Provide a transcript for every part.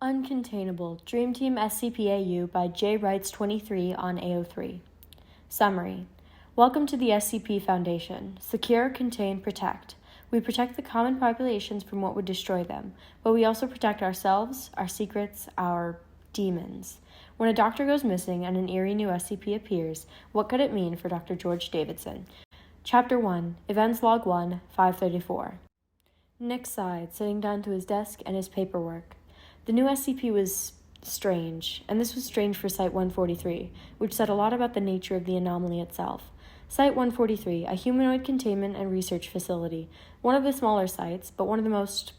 Uncontainable, Dream Team SCP-AU by J. Wrights23 on AO3. Summary. Welcome to the SCP Foundation. Secure, contain, protect. We protect the common populations from what would destroy them, but we also protect ourselves, our secrets, our demons. When a doctor goes missing and an eerie new SCP appears, what could it mean for Dr. George Davidson? Chapter 1, Events Log 1, 534. Nick sighed, sitting down to his desk and his paperwork. The new SCP was strange, and this was strange for Site-143, which said a lot about the nature of the anomaly itself. Site-143, a humanoid containment and research facility, one of the smaller sites, but one of the most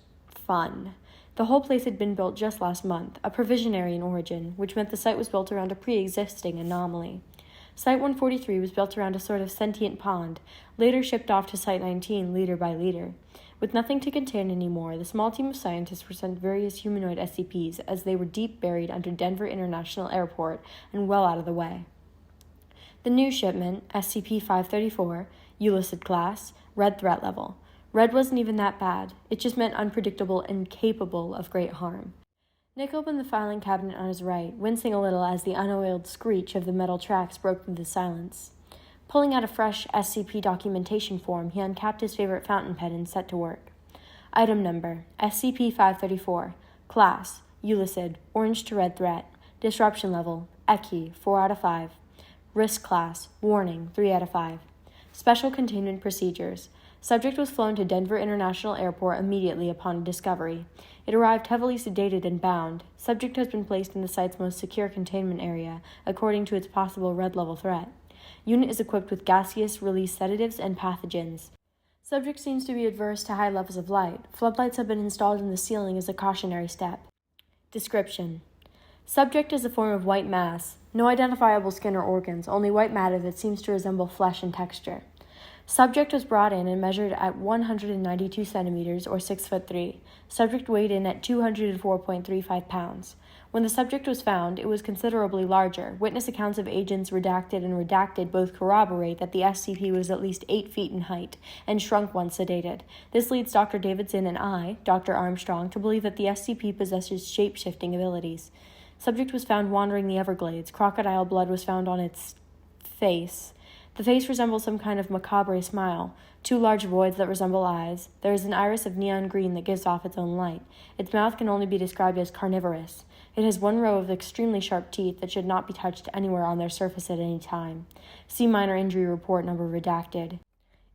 fun. The whole place had been built just last month, a provisionary in origin, which meant the site was built around a pre-existing anomaly. Site-143 was built around a sort of sentient pond, later shipped off to Site-19 liter by liter. With nothing to contain anymore, the small team of scientists were sent various humanoid SCPs as they were deep buried under Denver International Airport and well out of the way. The new shipment, SCP-534, Ullicid class, red threat level. Red wasn't even that bad. It just meant unpredictable and capable of great harm. Nick opened the filing cabinet on his right, wincing a little as the unoiled screech of the metal tracks broke through the silence. Pulling out a fresh SCP documentation form, he uncapped his favorite fountain pen and set to work. Item number, SCP-534. Class, Ullicid, orange to red threat. Disruption level, ECHI, 4 out of 5. Risk class, warning, 3 out of 5. Special containment procedures. Subject was flown to Denver International Airport immediately upon discovery. It arrived heavily sedated and bound. Subject has been placed in the site's most secure containment area, according to its possible red level threat. Unit is equipped with gaseous release sedatives and pathogens. Subject seems to be adverse to high levels of light. Floodlights have been installed in the ceiling as a cautionary step. Description. Subject is a form of white mass. No identifiable skin or organs, only white matter that seems to resemble flesh in texture. Subject was brought in and measured at 192 centimeters or 6'3". Subject weighed in at 204.35 pounds. When the subject was found, it was considerably larger. Witness accounts of agents redacted and redacted both corroborate that the SCP was at least 8 feet in height and shrunk once sedated. This leads Dr. Davidson and I, Dr. Armstrong, to believe that the SCP possesses shape-shifting abilities. Subject was found wandering the Everglades. Crocodile blood was found on its face. The face resembles some kind of macabre smile. 2 large voids that resemble eyes. There is an iris of neon green that gives off its own light. Its mouth can only be described as carnivorous. It has 1 row of extremely sharp teeth that should not be touched anywhere on their surface at any time. See minor injury report number redacted.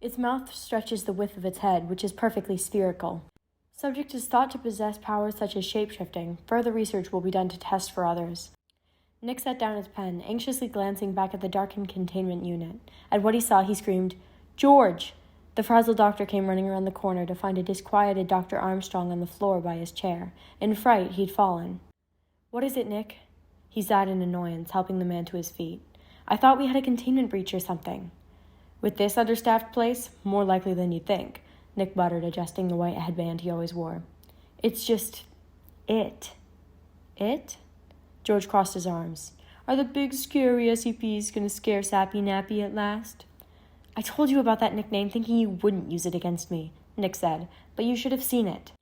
Its mouth stretches the width of its head, which is perfectly spherical. Subject is thought to possess powers such as shape-shifting. Further research will be done to test for others. Nick set down his pen, anxiously glancing back at the darkened containment unit. At what he saw, he screamed, "George!" The frazzled doctor came running around the corner to find a disquieted Dr. Armstrong on the floor by his chair. In fright, he'd fallen. "What is it, Nick?" He sighed in annoyance, helping the man to his feet. "I thought we had a containment breach or something." "With this understaffed place, more likely than you'd think," Nick muttered, adjusting the white headband he always wore. "It's just... it." "It?" George crossed his arms. "Are the big, scary SCPs gonna scare Sappy Nappy at last?" "I told you about that nickname thinking you wouldn't use it against me," Nick said, "but you should have seen it."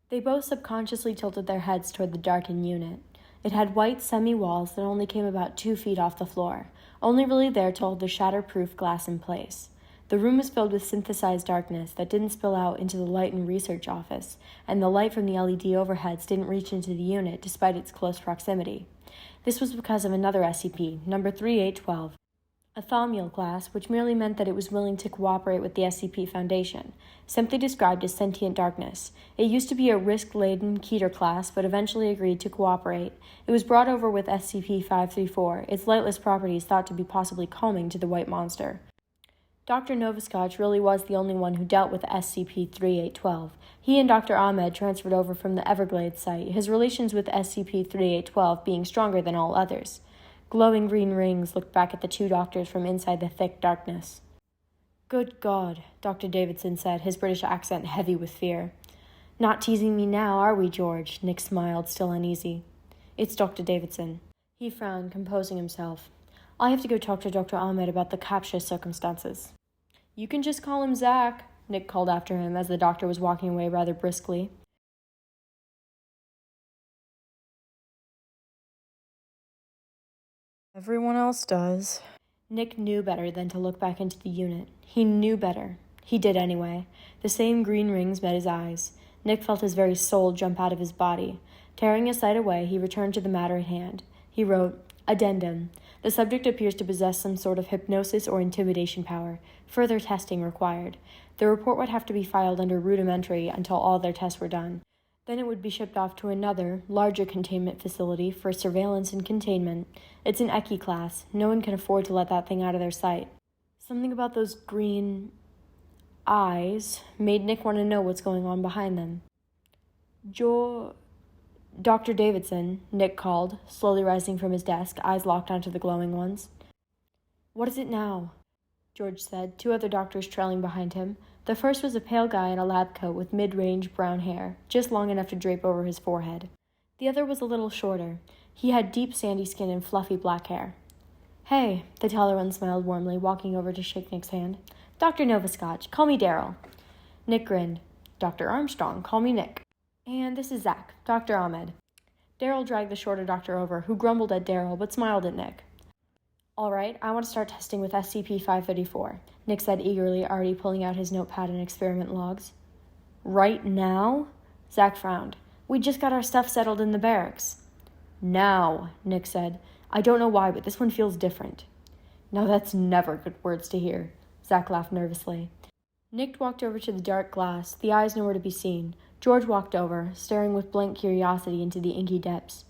They both subconsciously tilted their heads toward the darkened unit. It had white semi-walls that only came about 2 feet off the floor, only really there to hold the shatter-proof glass in place. The room was filled with synthesized darkness that didn't spill out into the light and research office, and the light from the LED overheads didn't reach into the unit despite its close proximity. This was because of another SCP, number 3812, a Thaumiel class, which merely meant that it was willing to cooperate with the SCP Foundation, simply described as sentient darkness. It used to be a risk-laden Keter class, but eventually agreed to cooperate. It was brought over with SCP-534, its lightless properties thought to be possibly calming to the white monster. Dr. Novoscotch really was the only one who dealt with SCP-3812. He and Dr. Ahmed transferred over from the Everglades site, his relations with SCP-3812 being stronger than all others. Glowing green rings looked back at the 2 doctors from inside the thick darkness. "Good God," Dr. Davidson said, his British accent heavy with fear. "Not teasing me now, are we, George?" Nick smiled, still uneasy. "It's Dr. Davidson." He frowned, composing himself. "I have to go talk to Dr. Ahmed about the capture circumstances." "You can just call him Zach," Nick called after him as the doctor was walking away rather briskly. Everyone else does. Nick knew better than to look back into the unit. He knew better. He did anyway. The same green rings met his eyes. Nick felt his very soul jump out of his body. Tearing his sight away, he returned to the matter at hand. He wrote, Addendum. The subject appears to possess some sort of hypnosis or intimidation power. Further testing required. The report would have to be filed under rudimentary until all their tests were done. Then it would be shipped off to another, larger containment facility for surveillance and containment. It's an Ecce class. No one can afford to let that thing out of their sight. Something about those green eyes made Nick want to know what's going on behind them. Dr. Davidson, Nick called, slowly rising from his desk, eyes locked onto the glowing ones. What is it now? George said, two other doctors trailing behind him. The first was a pale guy in a lab coat with mid-range brown hair, just long enough to drape over his forehead. The other was a little shorter. He had deep sandy skin and fluffy black hair. Hey, the taller one smiled warmly, walking over to shake Nick's hand. Dr. Novascotch, call me Daryl. Nick grinned. Dr. Armstrong, call me Nick. And this is Zach, Dr. Ahmed. Daryl dragged the shorter doctor over, who grumbled at Daryl but smiled at Nick. All right, I want to start testing with SCP-534, Nick said eagerly, already pulling out his notepad and experiment logs. Right now? Zach frowned. We just got our stuff settled in the barracks. Now, Nick said. I don't know why, but this one feels different. Now that's never good words to hear. Zach laughed nervously. Nick walked over to the dark glass, the eyes nowhere to be seen. George walked over, staring with blank curiosity into the inky depths.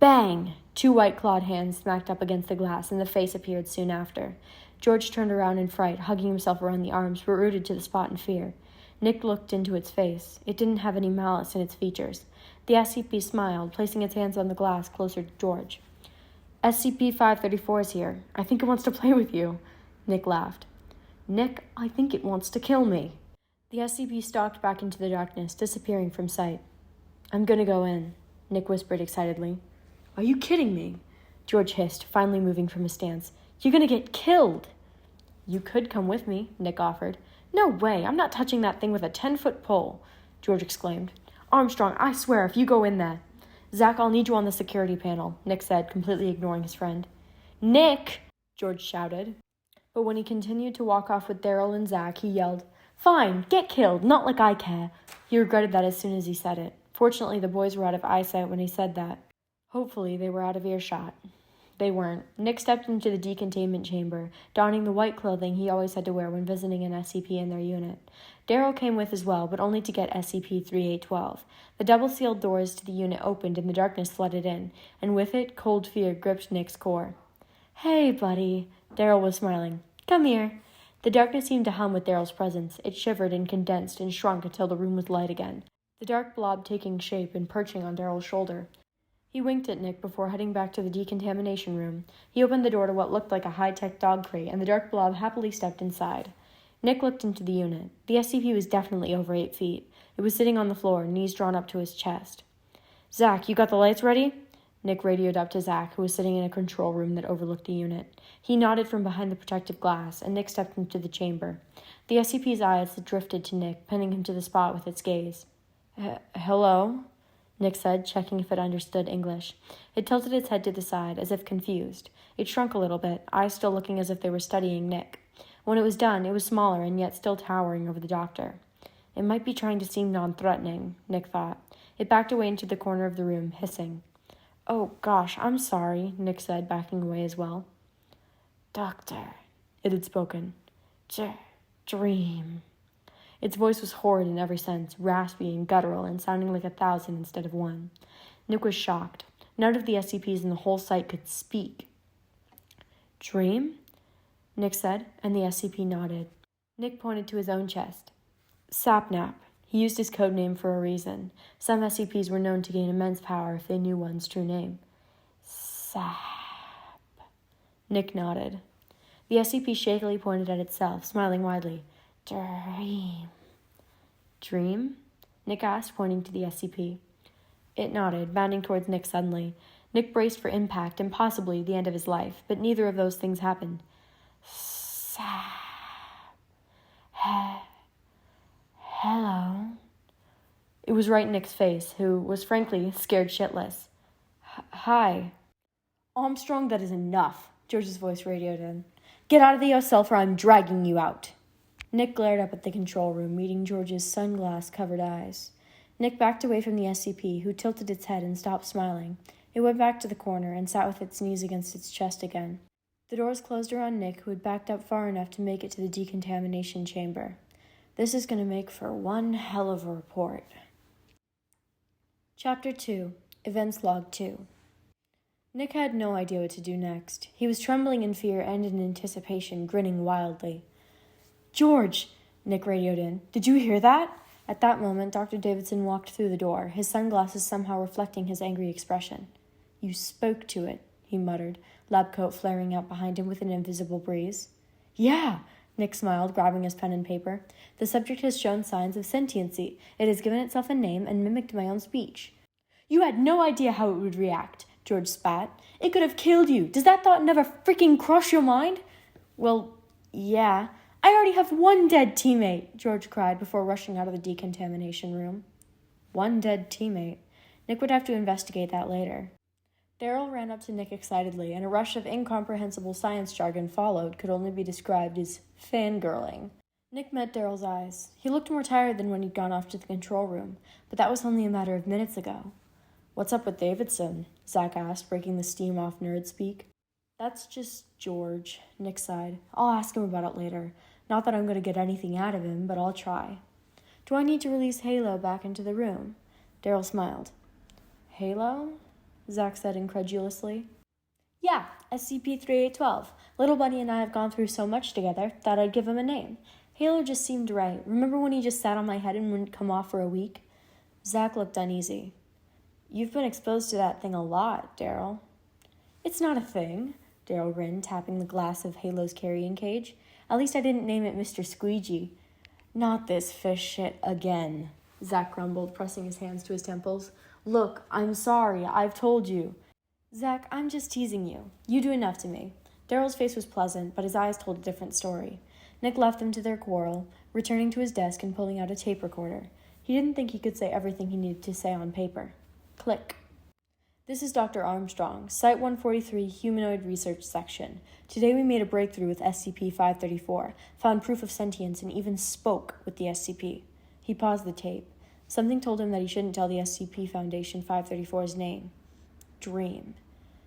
Bang! Two white-clawed hands smacked up against the glass, and the face appeared soon after. George turned around in fright, hugging himself around the arms, but rooted to the spot in fear. Nick looked into its face. It didn't have any malice in its features. The SCP smiled, placing its hands on the glass closer to George. SCP-534 is here. I think it wants to play with you. Nick laughed. Nick, I think it wants to kill me. The SCP stalked back into the darkness, disappearing from sight. I'm gonna go in, Nick whispered excitedly. Are you kidding me? George hissed, finally moving from his stance. You're gonna get killed. You could come with me, Nick offered. No way, I'm not touching that thing with a 10-foot pole, George exclaimed. Armstrong, I swear, if you go in there. Zach, I'll need you on the security panel, Nick said, completely ignoring his friend. Nick! George shouted. But when he continued to walk off with Daryl and Zach, he yelled, Fine, get killed, not like I care. He regretted that as soon as he said it. Fortunately, the boys were out of eyesight when he said that. Hopefully, they were out of earshot. They weren't. Nick stepped into the decontainment chamber, donning the white clothing he always had to wear when visiting an SCP in their unit. Daryl came with as well, but only to get SCP-3812. The double-sealed doors to the unit opened and the darkness flooded in, and with it, cold fear gripped Nick's core. Hey, buddy. Daryl was smiling. Come here. The darkness seemed to hum with Daryl's presence. It shivered and condensed and shrunk until the room was light again, the dark blob taking shape and perching on Daryl's shoulder. He winked at Nick before heading back to the decontamination room. He opened the door to what looked like a high-tech dog crate, and the dark blob happily stepped inside. Nick looked into the unit. The SCP was definitely over 8 feet. It was sitting on the floor, knees drawn up to his chest. Zach, you got the lights ready? Nick radioed up to Zach, who was sitting in a control room that overlooked the unit. He nodded from behind the protective glass, and Nick stepped into the chamber. The SCP's eyes drifted to Nick, pinning him to the spot with its gaze. Hello? Nick said, checking if it understood English. It tilted its head to the side, as if confused. It shrunk a little bit, eyes still looking as if they were studying Nick. When it was done, it was smaller and yet still towering over the doctor. It might be trying to seem non-threatening, Nick thought. It backed away into the corner of the room, hissing. Oh, gosh, I'm sorry, Nick said, backing away as well. Doctor, it had spoken. Dream. Its voice was horrid in every sense, raspy and guttural and sounding like 1,000 instead of 1. Nick was shocked. None of the SCPs in the whole site could speak. Dream? Nick said, and the SCP nodded. Nick pointed to his own chest. Sapnap. He used his code name for a reason. Some SCPs were known to gain immense power if they knew one's true name. Sap. Nick nodded. The SCP shakily pointed at itself, smiling widely. Dream. Dream? Nick asked, pointing to the SCP. It nodded, bounding towards Nick suddenly. Nick braced for impact and possibly the end of his life, but neither of those things happened. Sap. Hello. It was right in Nick's face, who was frankly scared shitless. Hi. Armstrong, that is enough, George's voice radioed in. Get out of the yourself or I'm dragging you out. Nick glared up at the control room, meeting George's sunglass-covered eyes. Nick backed away from the SCP, who tilted its head and stopped smiling. It went back to the corner and sat with its knees against its chest again. The doors closed around Nick, who had backed up far enough to make it to the decontamination chamber. This is going to make for one hell of a report. Chapter 2, Events Log 2. Nick had no idea what to do next. He was trembling in fear and in anticipation, grinning wildly. George, Nick radioed in. Did you hear that? At that moment, Dr. Davidson walked through the door, his sunglasses somehow reflecting his angry expression. You spoke to it, he muttered, lab coat flaring out behind him with an invisible breeze. Yeah, Nick smiled, grabbing his pen and paper. The subject has shown signs of sentiency. It has given itself a name and mimicked my own speech. You had no idea how it would react, George spat. It could have killed you. Does that thought never freaking cross your mind? Well, yeah. I already have one dead teammate, George cried before rushing out of the decontamination room. One dead teammate. Nick would have to investigate that later. Daryl ran up to Nick excitedly, and a rush of incomprehensible science jargon followed could only be described as fangirling. Nick met Daryl's eyes. He looked more tired than when he'd gone off to the control room, but that was only a matter of minutes ago. What's up with Davidson? Zach asked, breaking the steam off nerd speak. That's just George, Nick sighed. I'll ask him about it later. Not that I'm going to get anything out of him, but I'll try. Do I need to release Halo back into the room? Daryl smiled. Halo? Zach said incredulously. Yeah, SCP-3812. Little Bunny and I have gone through so much together, thought I'd give him a name. Halo just seemed right. Remember when he just sat on my head and wouldn't come off for a week? Zach looked uneasy. You've been exposed to that thing a lot, Daryl. It's not a thing, Daryl grinned, tapping the glass of Halo's carrying cage. At least I didn't name it Mr. Squeegee. Not this fish shit again, Zach grumbled, pressing his hands to his temples. Look, I'm sorry, I've told you. Zach, I'm just teasing you. You do enough to me. Daryl's face was pleasant, but his eyes told a different story. Nick left them to their quarrel, returning to his desk and pulling out a tape recorder. He didn't think he could say everything he needed to say on paper. Click. This is Dr. Armstrong, Site-143 Humanoid Research Section. Today we made a breakthrough with SCP-534, found proof of sentience, and even spoke with the SCP. He paused the tape. Something told him that he shouldn't tell the SCP Foundation 534's name. Dream.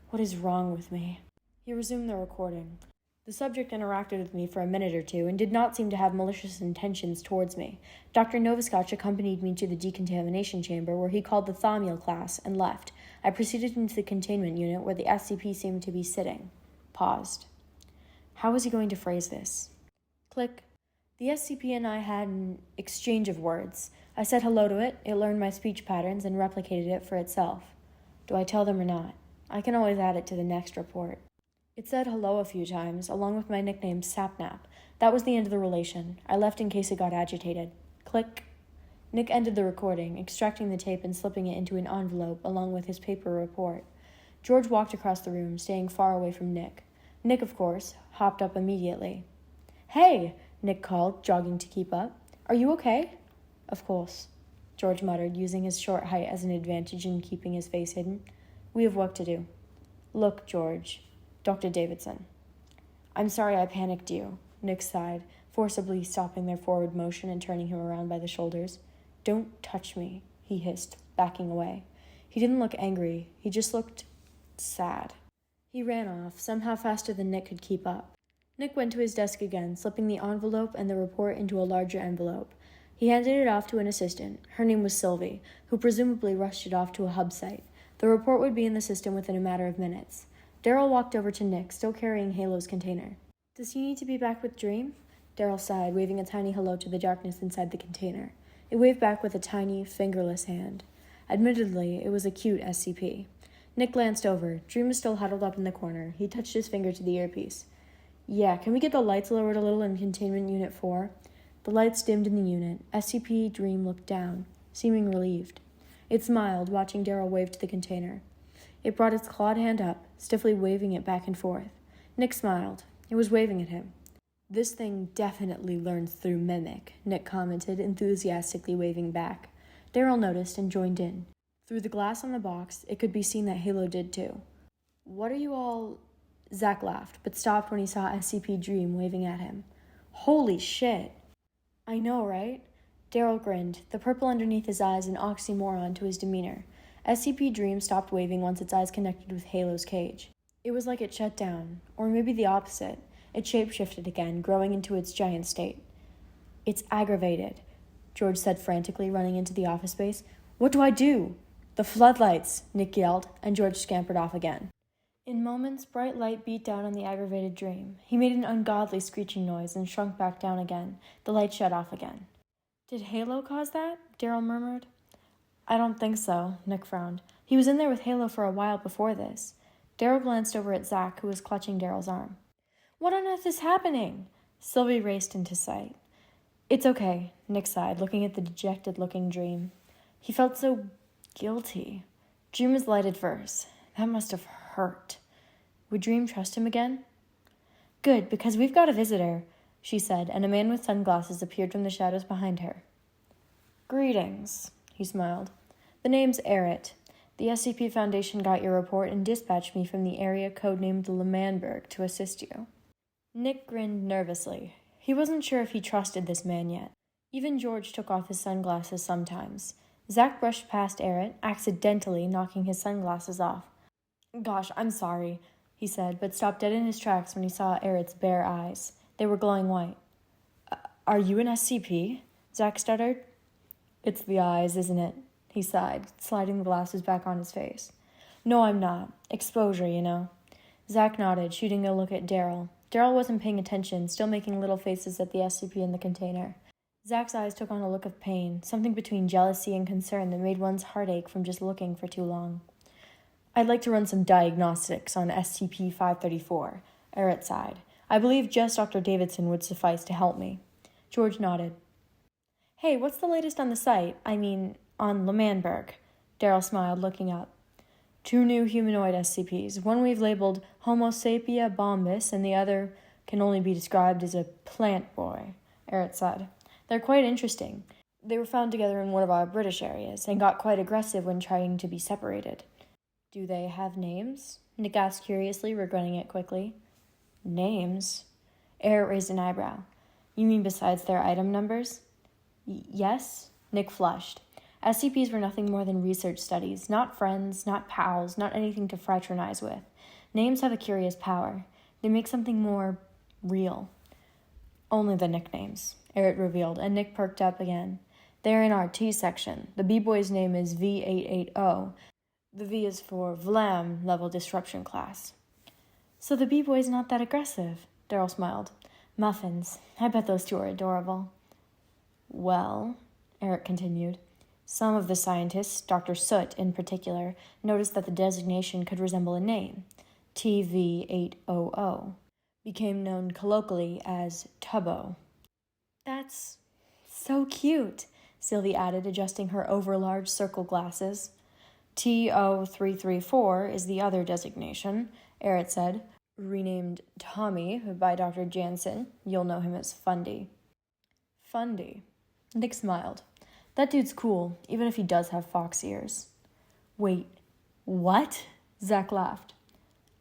What is wrong with me? He resumed the recording. The subject interacted with me for a minute or two and did not seem to have malicious intentions towards me. Dr. Novoskotch accompanied me to the decontamination chamber where he called the Thaumiel class and left. I proceeded into the containment unit where the SCP seemed to be sitting. Paused. How was he going to phrase this? Click. The SCP and I had an exchange of words. I said hello to it, it learned my speech patterns, and replicated it for itself. Do I tell them or not? I can always add it to the next report. It said hello a few times, along with my nickname Sapnap. That was the end of the relation. I left in case it got agitated. Click. Nick ended the recording, extracting the tape and slipping it into an envelope along with his paper report. George walked across the room, staying far away from Nick. Nick, of course, hopped up immediately. Hey, Nick called, jogging to keep up. Are you okay? Of course, George muttered, using his short height as an advantage in keeping his face hidden. We have work to do. Look, George. Dr. Davidson. I'm sorry I panicked you, Nick sighed, forcibly stopping their forward motion and turning him around by the shoulders. Don't touch me, he hissed, backing away. He didn't look angry, he just looked sad. He ran off, somehow faster than Nick could keep up. Nick went to his desk again, slipping the envelope and the report into a larger envelope. He handed it off to an assistant. Her name was Sylvie, who presumably rushed it off to a hub site. The report would be in the system within a matter of minutes. Daryl walked over to Nick, still carrying Halo's container. Does he need to be back with Dream? Daryl sighed, waving a tiny hello to the darkness inside the container. It waved back with a tiny, fingerless hand. Admittedly, it was a cute SCP. Nick glanced over. Dream was still huddled up in the corner. He touched his finger to the earpiece. Yeah, can we get the lights lowered a little in Containment Unit 4? The lights dimmed in the unit. SCP Dream looked down, seeming relieved. It smiled, watching Daryl wave to the container. It brought its clawed hand up, stiffly waving it back and forth. Nick smiled. It was waving at him. This thing definitely learns through mimic, Nick commented, enthusiastically waving back. Daryl noticed and joined in. Through the glass on the box, it could be seen that Halo did too. What are you all... Zach laughed, but stopped when he saw SCP Dream waving at him. Holy shit. I know, right? Daryl grinned, the purple underneath his eyes an oxymoron to his demeanor. SCP Dream stopped waving once its eyes connected with Halo's cage. It was like it shut down, or maybe the opposite. It shapeshifted again, growing into its giant state. It's aggravated, George said frantically, running into the office space. What do I do? The floodlights, Nick yelled, and George scampered off again. In moments, bright light beat down on the aggravated Dream. He made an ungodly screeching noise and shrunk back down again. The light shut off again. Did Halo cause that? Daryl murmured. I don't think so, Nick frowned. He was in there with Halo for a while before this. Daryl glanced over at Zach, who was clutching Daryl's arm. What on earth is happening? Sylvie raced into sight. It's okay, Nick sighed, looking at the dejected-looking Dream. He felt so guilty. Dream was lighted first. That must have hurt. Would Dream trust him again? Good, because we've got a visitor, she said, and a man with sunglasses appeared from the shadows behind her. Greetings, he smiled. The name's Errett. The SCP Foundation got your report and dispatched me from the area codenamed Lemanberg to assist you. Nick grinned nervously. He wasn't sure if he trusted this man yet. Even George took off his sunglasses sometimes. Zach brushed past Errett, accidentally knocking his sunglasses off. Gosh, I'm sorry, he said, but stopped dead in his tracks when he saw Errett's bare eyes. They were glowing white. Are you an SCP? Zach stuttered. It's the eyes, isn't it? He sighed, sliding the glasses back on his face. No, I'm not. Exposure, you know. Zach nodded, shooting a look at Daryl. Daryl wasn't paying attention, still making little faces at the SCP in the container. Zach's eyes took on a look of pain, something between jealousy and concern that made one's heart ache from just looking for too long. I'd like to run some diagnostics on SCP-534, Errett sighed. I believe just Dr. Davidson would suffice to help me. George nodded. Hey, what's the latest on the site? On Lemanberg. Daryl smiled, looking up. 2 new humanoid SCPs. One we've labeled Homo sapia bombus, and the other can only be described as a plant boy, Errett said. They're quite interesting. They were found together in one of our British areas, and got quite aggressive when trying to be separated. Do they have names? Nick asked curiously, regretting it quickly. Names? Errett raised an eyebrow. You mean besides their item numbers? Yes? Nick flushed. SCPs were nothing more than research studies, not friends, not pals, not anything to fraternize with. Names have a curious power. They make something more real. Only the nicknames, Errett revealed, and Nick perked up again. They're in our T section. The B-boy's name is V880. The V is for Vlam level disruption class. So the B-boy's not that aggressive, Daryl smiled. Muffins. I bet those two are adorable. Well, Errett continued, some of the scientists, Dr. Soot in particular, noticed that the designation could resemble a name. TV800 became known colloquially as Tubbo. That's so cute, Sylvie added, adjusting her overlarge circle glasses. TO334 is the other designation, Errett said, renamed Tommy by Dr. Jansen. You'll know him as Fundy. Fundy. Nick smiled. That dude's cool, even if he does have fox ears. Wait, what? Zach laughed.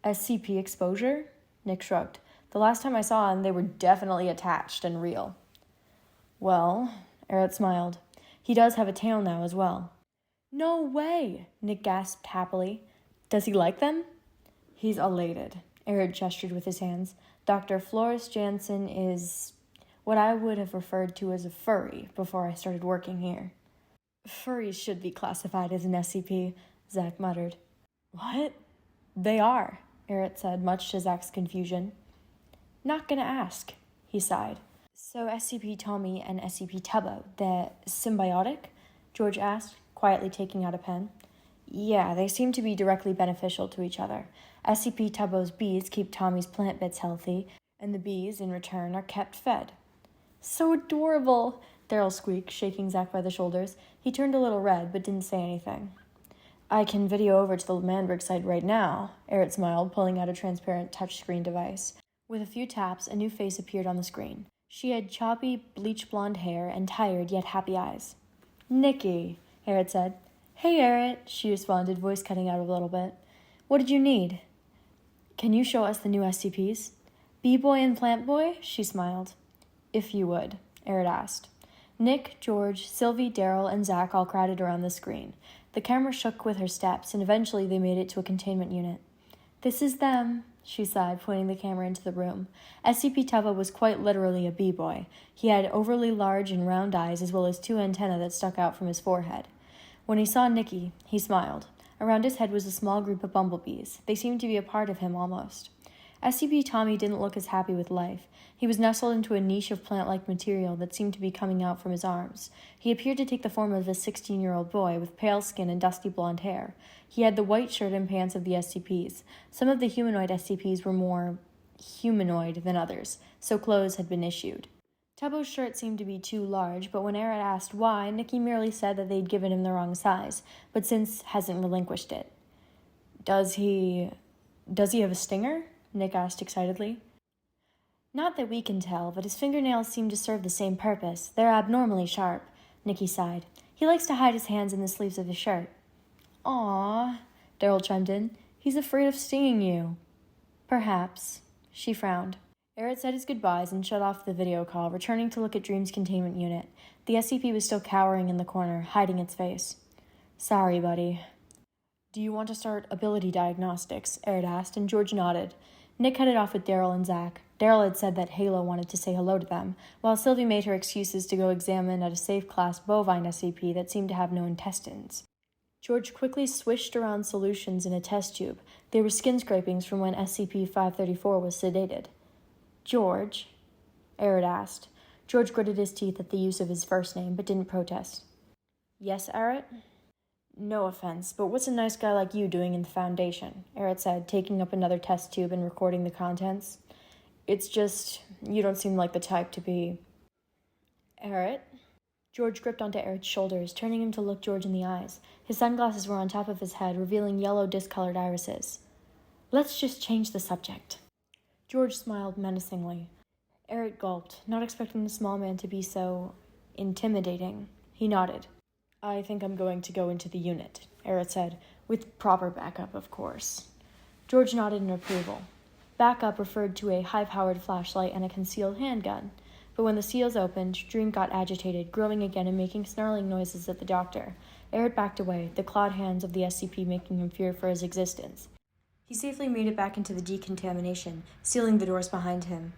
SCP exposure? Nick shrugged. The last time I saw him, they were definitely attached and real. Well, Errett smiled. He does have a tail now as well. No way, Nick gasped happily. Does he like them? He's elated. Errett gestured with his hands. Dr. Floris Jansen is what I would have referred to as a furry before I started working here. Furries should be classified as an SCP, Zach muttered. What? They are, Errett said, much to Zach's confusion. Not gonna ask, he sighed. So SCP Tommy and SCP Tubbo, they're symbiotic? George asked, quietly taking out a pen. Yeah, they seem to be directly beneficial to each other. SCP Tubbo's bees keep Tommy's plant bits healthy, and the bees, in return, are kept fed. So adorable, Daryl squeaked, shaking Zach by the shoulders. He turned a little red, but didn't say anything. I can video over to the Lemanberg site right now, Errett smiled, pulling out a transparent touchscreen device. With a few taps, a new face appeared on the screen. She had choppy, bleach-blonde hair and tired yet happy eyes. Nikki, Errett said. Hey, Errett, she responded, voice cutting out a little bit. What did you need? Can you show us the new SCPs? B-Boy and Plant Boy? She smiled. If you would, Eric asked. Nick, George, Sylvie, Daryl, and Zach all crowded around the screen. The camera shook with her steps, and eventually they made it to a containment unit. This is them, she sighed, pointing the camera into the room. SCP Tubbo was quite literally a b-boy. He had overly large and round eyes, as well as 2 antennae that stuck out from his forehead. When he saw Nikki, he smiled. Around his head was a small group of bumblebees. They seemed to be a part of him almost. SCP Tommy didn't look as happy with life. He was nestled into a niche of plant-like material that seemed to be coming out from his arms. He appeared to take the form of a 16-year-old boy with pale skin and dusty blonde hair. He had the white shirt and pants of the SCPs. Some of the humanoid SCPs were more humanoid than others, so clothes had been issued. Tubbo's shirt seemed to be too large, but when Eric asked why, Nikki merely said that they'd given him the wrong size, but since hasn't relinquished it. Does he have a stinger? Nick asked excitedly. Not that we can tell, but his fingernails seem to serve the same purpose. They're abnormally sharp, Nikki sighed. He likes to hide his hands in the sleeves of his shirt. Aw, Daryl chimed in. He's afraid of stinging you. Perhaps. She frowned. Eric said his goodbyes and shut off the video call, returning to look at Dream's containment unit. The SCP was still cowering in the corner, hiding its face. Sorry, buddy. Do you want to start ability diagnostics? Eric asked, and George nodded. Nick headed off with Daryl and Zach. Daryl had said that Halo wanted to say hello to them, while Sylvie made her excuses to go examine at a safe-class bovine SCP that seemed to have no intestines. George quickly swished around solutions in a test tube. They were skin scrapings from when SCP-534 was sedated. George? Eric asked. George gritted his teeth at the use of his first name, but didn't protest. Yes, Eric? No offense, but what's a nice guy like you doing in the Foundation? Eric said, taking up another test tube and recording the contents. It's just, you don't seem like the type to be... Eric? George gripped onto Eric's shoulders, turning him to look George in the eyes. His sunglasses were on top of his head, revealing yellow, discolored irises. Let's just change the subject. George smiled menacingly. Eric gulped, not expecting the small man to be so... intimidating. He nodded. I think I'm going to go into the unit, Eric said, with proper backup, of course. George nodded in approval. Backup referred to a high-powered flashlight and a concealed handgun. But when the seals opened, Dream got agitated, growling again and making snarling noises at the doctor. Eric backed away, the clawed hands of the SCP making him fear for his existence. He safely made it back into the decontamination, sealing the doors behind him.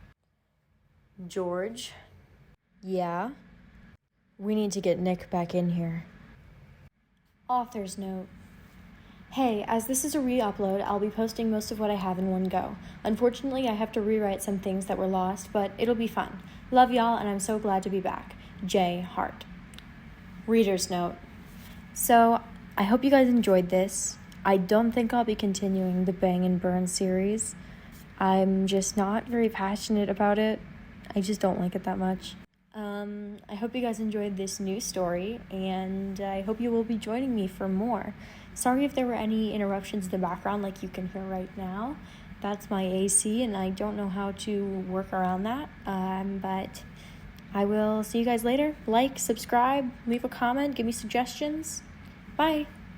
George? Yeah? We need to get Nick back in here. Author's note. Hey, as this is a re-upload, I'll be posting most of what I have in one go. Unfortunately, I have to rewrite some things that were lost, but it'll be fun. Love y'all, and I'm so glad to be back. J. Hart. Reader's note. So, I hope you guys enjoyed this. I don't think I'll be continuing the Bang and Burn series. I'm just not very passionate about it. I just don't like it that much. I hope you guys enjoyed this new story, and I hope you will be joining me for more. Sorry if there were any interruptions in the background like you can hear right now. That's my AC, and I don't know how to work around that, but I will see you guys later. Like, subscribe, leave a comment, give me suggestions. Bye!